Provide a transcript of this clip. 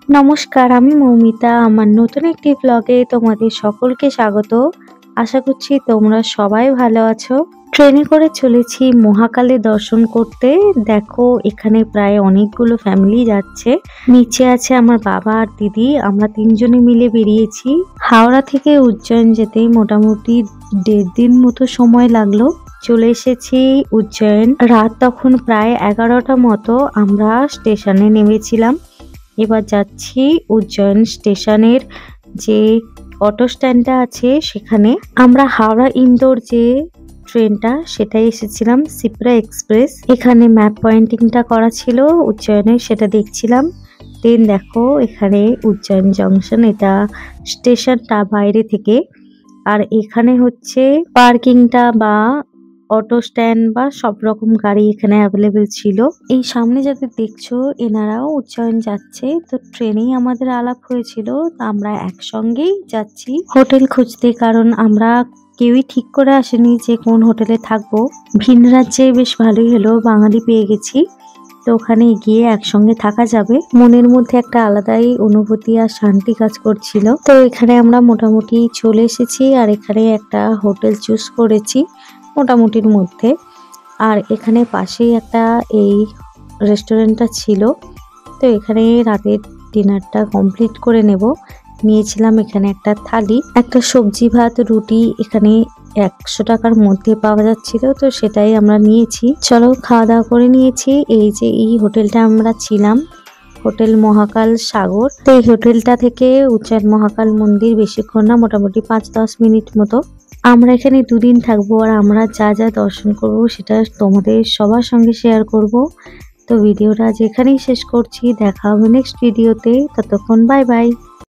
নমস্কার, আমি মৌমিতা। আমার নতুন একটি ব্লগে তোমাদের সকলকে স্বাগত। আশা করছি তোমরা সবাই ভালো আছো। ট্রেনে করে চলেছি মহাকালী দর্শন করতে। দেখো এখানে প্রায় অনেকগুলো ফ্যামিলি যাচ্ছে। নিচে আছে আমার বাবা আর দিদি, আমরা তিনজনে মিলে বেরিয়েছি। হাওড়া থেকে উজ্জয়ন যেতে মোটামুটি 1.5 দিন মতো সময় লাগলো। চলে এসেছি উজ্জয়ন। রাত তখন প্রায় 11টা মতো। আমরা স্টেশনে নেমেছিলাম। এবার যাচ্ছি উজ্জয়ন স্টেশনের যে অটো স্ট্যান্ডটা আছে সেখানে। আমরা হাওড়া ইন্দোর যে ট্রেনটা সেটাই এসেছিলাম, সিপ্রা এক্সপ্রেস। এখানে ম্যাপ পয়েন্টিংটা করা ছিল উজ্জয়নে, সেটা দেখছিলাম। দেন দেখো এখানে উজ্জয়ন জংশন, এটা স্টেশনটা বাইরে থেকে। আর এখানে হচ্ছে পার্কিংটা বা অটো স্ট্যান্ড বা সব রকম গাড়ি এখানে অ্যাভেলেবেল ছিল। এই সামনে যাদের দেখছো এনারাও উজ্জয়ন যাচ্ছে, তো ট্রেনেই আমাদের আলাপ হয়েছিল। আমরা একসঙ্গেই যাচ্ছি হোটেল খুঁজতে, কারণ আমরা কেউই ঠিক করে আসেনি যে কোন হোটেলে থাকবো। ভিন রাজ্যে বেশ ভালোই হলো, বাঙালি পেয়ে গেছি, তো ওখানে গিয়ে একসঙ্গে থাকা যাবে। মনের মধ্যে একটা আলাদাই অনুভূতি আর শান্তি কাজ করছিল। তো এখানে আমরা মোটামুটি চলে এসেছি, আর এখানে একটা হোটেল চুজ করেছি মোটামুটির মধ্যে। আর এখানে পাশেই একটা এই রেস্টুরেন্টটা ছিল, তো এখানে রাতের ডিনারটা কমপ্লিট করে নেব। নিয়েছিলাম এখানে একটা থালি, একটা সবজি ভাত রুটি, এখানে 100 টাকার মধ্যে পাওয়া যাচ্ছিল, তো সেটাই আমরা নিয়েছি। চলো খাওয়া দাওয়া করে নিয়েছি। এই যে এই হোটেলটা আমরা ছিলাম, হোটেল মহাকাল সাগর। তো এই হোটেলটা থেকে উজ্জয়ন মহাকাল মন্দির বেশিক্ষণ না, মোটামুটি 5-10 মিনিট মতো। আমরা এখানে 2 দিন থাকবো, আর আমরা যা যা দর্শন করব সেটা তোমাদের সবার সঙ্গে শেয়ার করব। তো ভিডিওটা আজ এখানেই শেষ করছি, দেখা হবে নেক্সট ভিডিওতে। ততক্ষণ বাই বাই।